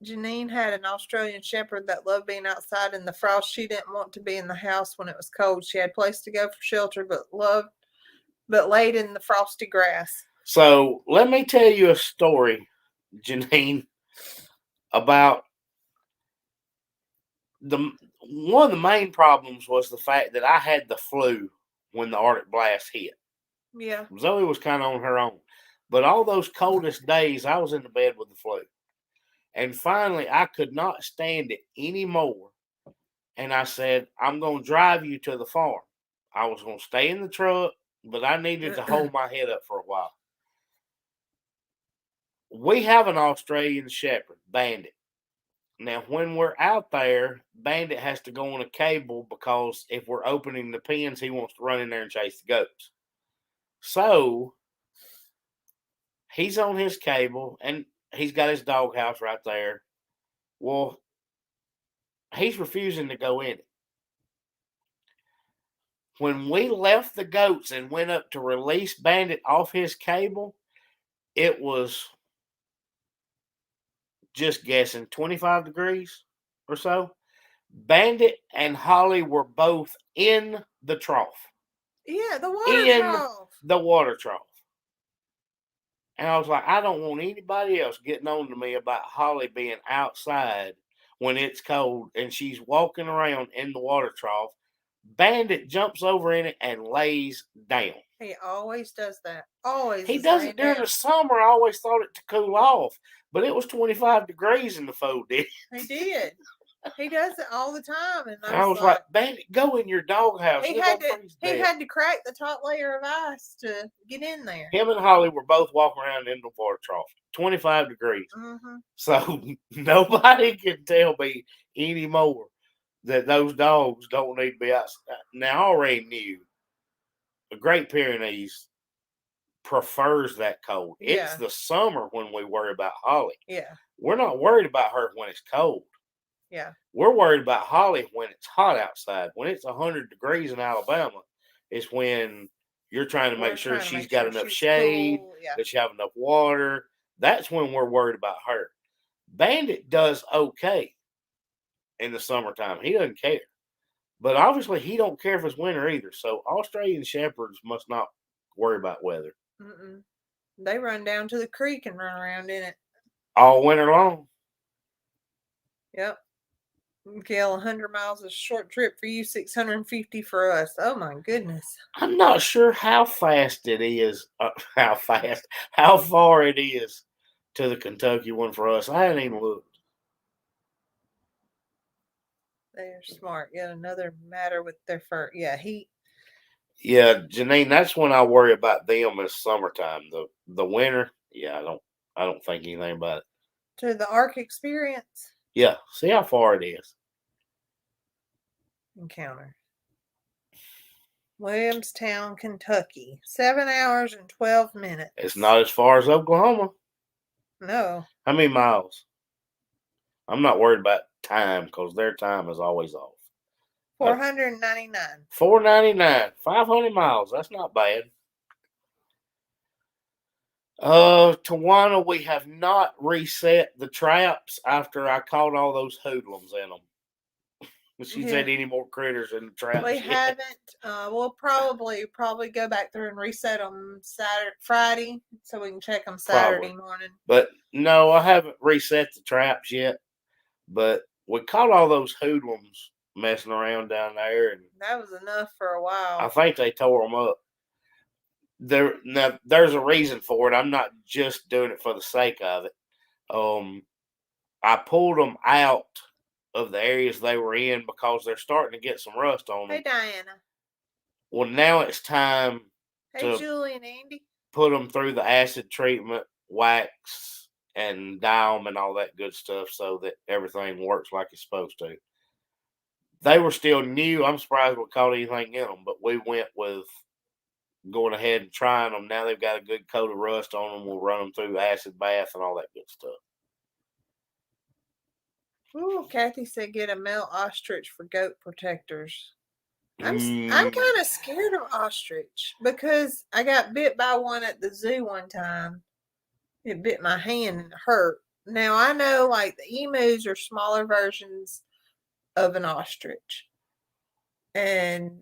Janine had an Australian Shepherd that loved being outside in the frost. She didn't want to be in the house when it was cold. She had a place to go for shelter, but laid in the frosty grass. So let me tell you a story, Janine, about one of the main problems was the fact that I had the flu when the Arctic blast hit. Yeah. Zoe was kind of on her own. But all those coldest days, I was in the bed with the flu. And finally, I could not stand it anymore. And I said, I'm going to drive you to the farm. I was going to stay in the truck, but I needed to hold my head up for a while. We have an Australian Shepherd, Bandit. Now, when we're out there, Bandit has to go on a cable because if we're opening the pens, he wants to run in there and chase the goats. So, he's on his cable, and he's got his doghouse right there. Well, he's refusing to go in it. When we left the goats and went up to release Bandit off his cable, it was, just guessing, 25 degrees or so. Bandit and Holly were both in the trough. Yeah, the water trough. The water trough. And I was like, I don't want anybody else getting on to me about Holly being outside when it's cold and she's walking around in the water trough. Bandit jumps over in it and lays down. He always does that. Always. He does it during the summer. I always thought it to cool off, but it was 25 degrees in the fold. He did. He does it all the time. And I was like, Bandit, go in your doghouse. He had to crack the top layer of ice to get in there. Him and Holly were both walking around in the water trough. 25 degrees. Mm-hmm. So nobody can tell me anymore that those dogs don't need to be outside. Now, I already knew the Great Pyrenees prefers that cold. Yeah. It's the summer when we worry about Holly. Yeah. We're not worried about her when it's cold. Yeah. We're worried about Holly when it's hot outside. When it's 100 degrees in Alabama, it's when you're trying to make sure she's got enough shade, cool. Yeah. That she have enough water. That's when we're worried about her. Bandit does okay in the summertime. He doesn't care. But obviously he don't care if it's winter either. So Australian Shepherds must not worry about weather. Mm-mm. They run down to the creek and run around in it. All winter long. Yep. Gail, 100 miles is a short trip for you, 650 for us. Oh my goodness. I'm not sure how fast it is. How far it is to the Kentucky one for us. I haven't even looked. They're smart. Yet another matter with their fur. Yeah, heat. Yeah, Janine, that's when I worry about them is summertime. The winter, yeah, I don't think anything about it. To the Ark experience? Yeah, see how far it is. Encounter. Williamstown, Kentucky. 7 hours and 12 minutes. It's not as far as Oklahoma. No. How many miles? I'm not worried about time because their time is always off. 499. 499. 500 miles. That's not bad. Tawana, we have not reset the traps after I caught all those hoodlums in them. She said any more critters in the traps. We haven't. We'll probably go back through and reset them Friday so we can check them Saturday morning. But no, I haven't reset the traps yet. But we caught all those hoodlums messing around down there, and that was enough for a while. I think they tore them up. Now there's a reason for it. I'm not just doing it for the sake of it. I pulled them out of the areas they were in because they're starting to get some rust on them. Hey, Diana. Well, now it's time to Julie and Andy. Put them through the acid treatment, wax, and dye them and all that good stuff so that everything works like it's supposed to. They were still new. I'm surprised we caught anything in them, but we went with going ahead and trying them. Now they've got a good coat of rust on them. We'll run them through acid bath and all that good stuff. Ooh, Kathy said get a male ostrich for goat protectors. I'm kind of scared of ostrich because I got bit by one at the zoo one time. It bit my hand and it hurt. Now I know like the emus are smaller versions of an ostrich. And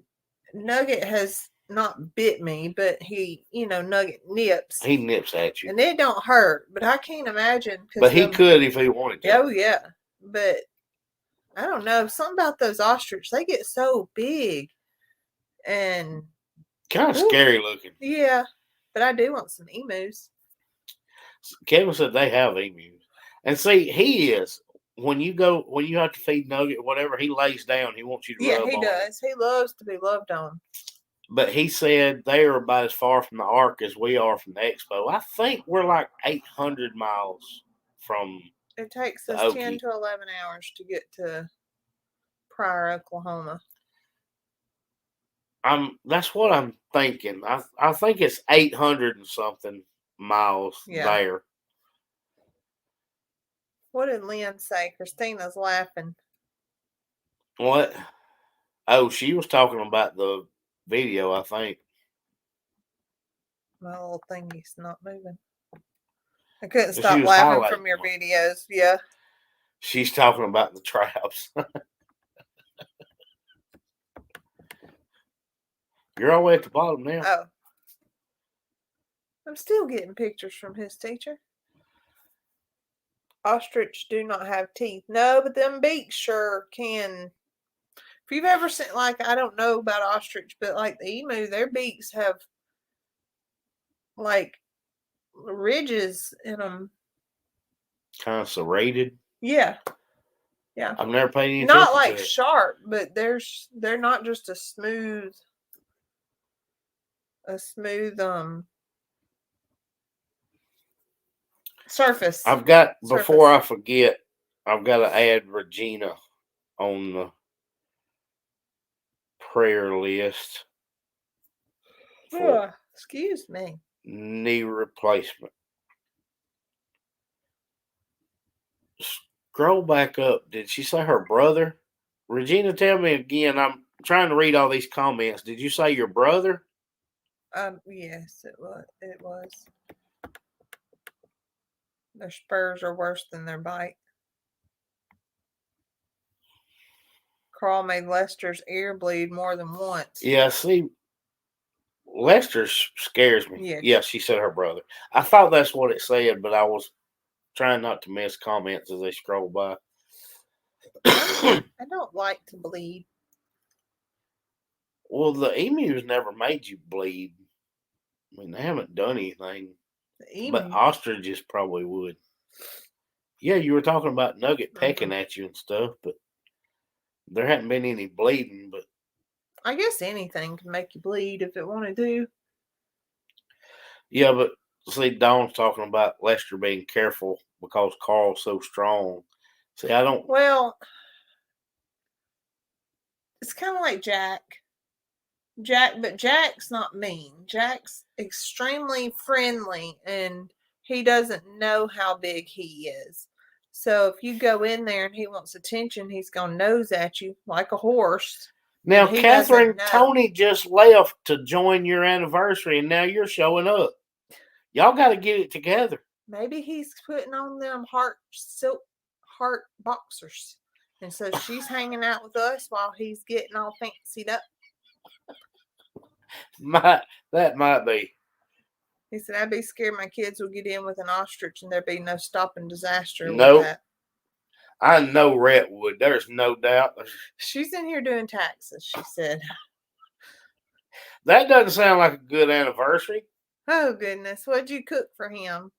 Nugget has not bit me, but he, Nugget nips. He nips at you. And it don't hurt, but I can't imagine. But he could if he wanted to. Oh, yeah. But I don't know. Something about those ostrich, they get so big and kind of scary looking. Yeah. But I do want some emus. Kevin said they have emus. And see, he is. When you have to feed Nugget, whatever, he lays down. He wants you to rub on. Yeah, he does. He loves to be loved on. But he said they are about as far from the Ark as we are from the Expo. I think we're like 800 miles from. It takes us 10 to 11 hours to get to Pryor, Oklahoma. That's what I'm thinking. I think it's 800 and something miles there. What did Lynn say? Christina's laughing. What? Oh, she was talking about the video, I think. My little thingy's not moving. I couldn't stop laughing from your videos. Yeah. She's talking about the traps. You're all the way at the bottom now. Oh. I'm still getting pictures from his teacher. Ostrich do not have teeth. No, but them beaks sure can. If you've ever seen, like, I don't know about ostrich, but like the emu, their beaks have like ridges in them. Kind of serrated. Yeah. Yeah. I've never paid any attention. Not like to it. sharp, but they're not just a smooth surface. I've got, before I forget, I've got to add Regina on the prayer list. Excuse me. Knee replacement. Scroll back up. Did she say her brother? Regina, tell me again. I'm trying to read all these comments. Did you say your brother? Yes, it was. Their spurs are worse than their bite. Carl made Lester's ear bleed more than once. Yeah, see, Lester scares me. Yeah, she said her brother. I thought that's what it said, but I was trying not to miss comments as they scroll by. I don't like to bleed. Well, the emus never made you bleed. I mean, they haven't done anything. But ostriches probably would. Yeah, you were talking about Nugget pecking at you and stuff, but there hadn't been any bleeding. But I guess anything can make you bleed if it wanted to. Yeah, but see, Dawn's talking about Lester being careful because Carl's so strong. See, I don't. Well, it's kind of like Jack. But Jack's not mean. Jack's extremely friendly, and he doesn't know how big he is. So if you go in there and he wants attention, he's going to nose at you like a horse. Now, Catherine, Tony just left to join your anniversary, and now you're showing up. Y'all got to get it together. Maybe he's putting on them silk heart boxers. And so she's hanging out with us while he's getting all fancied up. That might be. He said, I'd be scared my kids will get in with an ostrich and there'd be no stopping disaster nope. with that. I know Rhett would. There's no doubt. She's in here doing taxes, she said. That doesn't sound like a good anniversary. Oh, goodness. What'd you cook for him?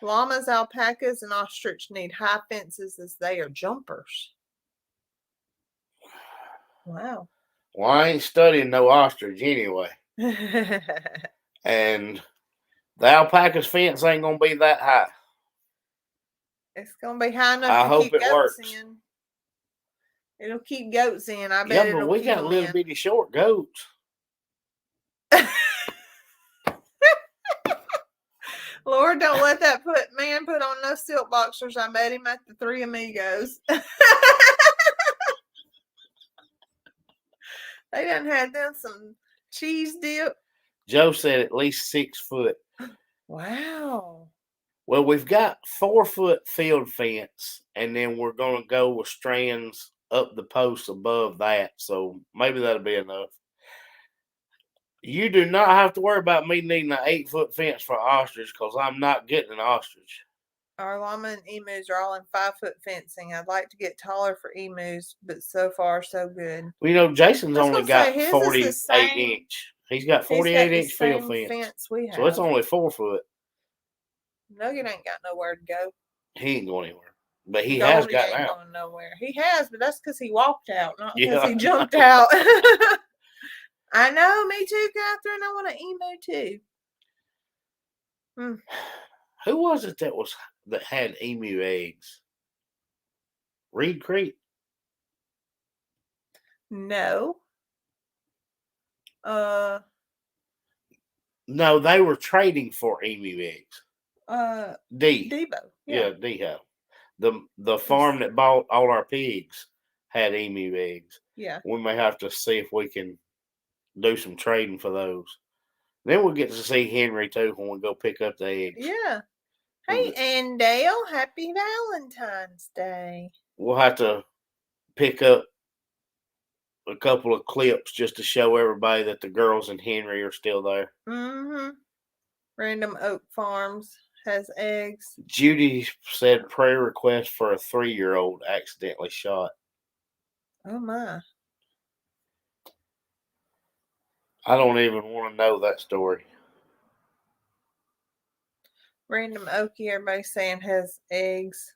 Llamas, alpacas, and ostrich need high fences as they are jumpers. Wow. Well, I ain't studying no ostrich anyway. And the alpaca's fence ain't going to be that high. It's going to be high enough to keep goats in. It'll keep goats in. I bet. Yeah, but we got little bitty short goats. Lord, don't let that man put on no silk boxers. I met him at the Three Amigos. They done had them some cheese dip. Joe said at least 6 foot. Wow. Well, we've got 4 foot field fence, and then we're going to go with strands up the posts above that. So maybe that'll be enough. You do not have to worry about me needing an 8 foot fence for ostrich because I'm not getting an ostrich. Our llama and emus are all in 5 foot fencing. I'd like to get taller for emus, but so far so good. Well, you know, Jason's only got 48 inch. He's got 48 inch field fence. So it's only 4 foot. Nugget ain't got nowhere to go. He ain't going anywhere. But he has gotten out. Going nowhere. He has, but that's because he walked out, not because he jumped out. I know, me too, Catherine. I want an emu too. Who was it that had emu eggs? Reed Creek? No. No, they were trading for emu eggs. Debo. Yeah, Deho. The farm that bought all our pigs had emu eggs. Yeah. We may have to see if we can do some trading for those. Then we'll get to see Henry too when we go pick up the eggs. Yeah. Hey, Andale, happy Valentine's Day. We'll have to pick up a couple of clips just to show everybody that the girls and Henry are still there. Mm-hmm. Random Oak Farms has eggs. Judy said prayer request for a 3-year-old accidentally shot. Oh my. I don't even want to know that story. Random Oakie, everybody's saying has eggs.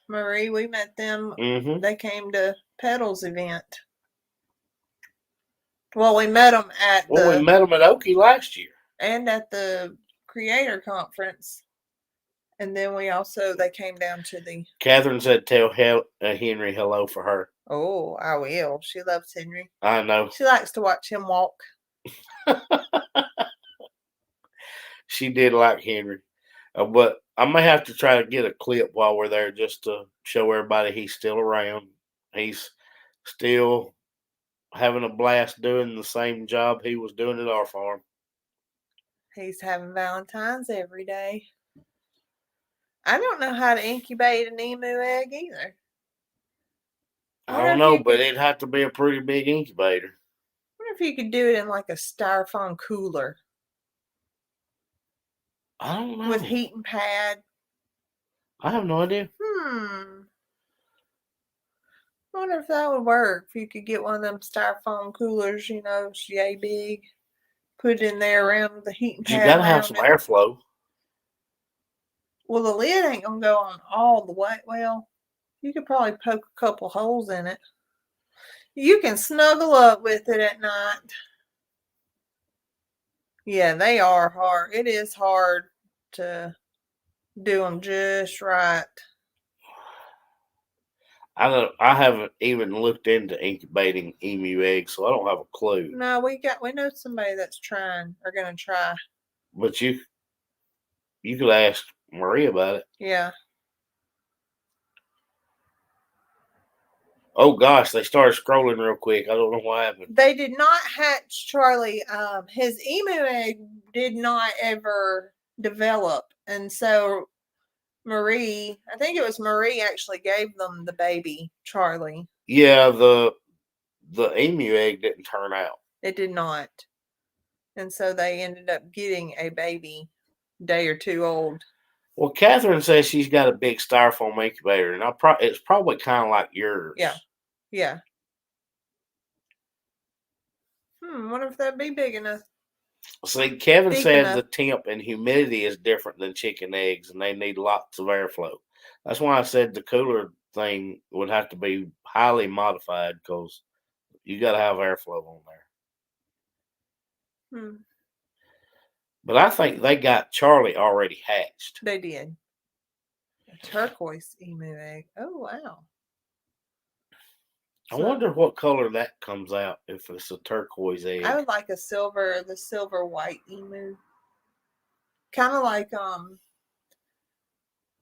Marie, we met them. Mm-hmm. They came to Pedal's event. Well, we met them at we met them at Okie last year. And at the creator conference. And then they came down to the... Catherine said tell Henry hello for her. Oh, I will. She loves Henry. I know. She likes to watch him walk. She did like Henry. But I may have to try to get a clip while we're there just to show everybody he's still around. He's still having a blast doing the same job he was doing at our farm. He's having Valentines every day. I don't know how to incubate an emu egg either. I don't know, but it'd have to be a pretty big incubator. I wonder if you could do it in like a styrofoam cooler. I don't know. With heating pad. I have no idea. I wonder if that would work. If you could get one of them styrofoam coolers, yay big. Put it in there around the heating pad. You gotta have some airflow. Well, the lid ain't gonna go on all the way. Well, you could probably poke a couple holes in it. You can snuggle up with it at night. Yeah, they are hard. It is hard to do them just right. I haven't even looked into incubating emu eggs, so I don't have a clue. No, we know somebody that's trying or gonna try. But you could ask Marie about it. Yeah. Oh gosh, they started scrolling real quick. I don't know what happened. They did not hatch Charlie. His emu egg did not ever develop, and so Marie, I think it was Marie, actually gave them the baby Charlie. Yeah, the emu egg didn't turn out. It did not, and so they ended up getting a baby day or two old. Well, Catherine says she's got a big styrofoam incubator, and it's probably kind of like yours. Yeah, yeah. Wonder if that'd be big enough. See, Kevin said the temp and humidity is different than chicken eggs, and they need lots of airflow. That's why I said the cooler thing would have to be highly modified because you got to have airflow on there. But I think they got Charlie already hatched. They did. A turquoise emu egg. Oh, wow. I wonder what color that comes out if it's a turquoise egg. I would like the silver white emu. Kind of like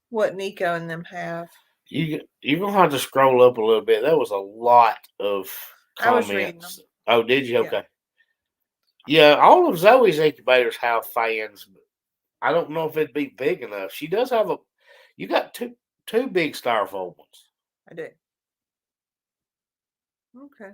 what Nico and them have. You're gonna have to scroll up a little bit. There was a lot of comments. I was reading them. Oh, did you? Okay. Yeah, all of Zoe's incubators have fans, but I don't know if it'd be big enough. She does have you got two big styrofoam ones. I do. Okay.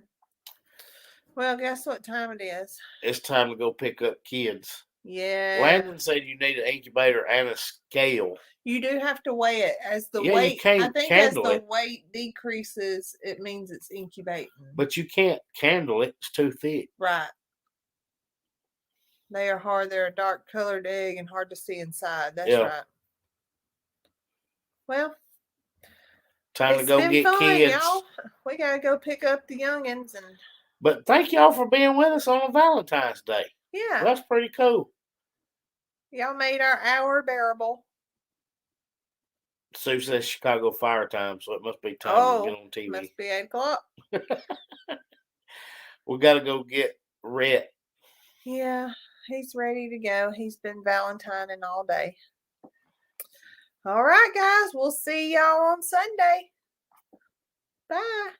Well, guess what time it is? It's time to go pick up kids. Yeah. Landon said you need an incubator and a scale. You do have to weigh it as the weight. You can't as the weight decreases, it means it's incubating. But you can't candle it; it's too thick. Right. They are hard. They're a dark colored egg and hard to see inside. That's right. Well, time to go get kids. Y'all. We gotta go pick up the youngins But thank y'all for being with us on Valentine's Day. Yeah. Well, that's pretty cool. Y'all made our hour bearable. Sue says Chicago fire time, so it must be time to get on TV. Must be 8 o'clock. We got to go get Rhett. Yeah, he's ready to go. He's been Valentining all day. All right, guys. We'll see y'all on Sunday. Bye.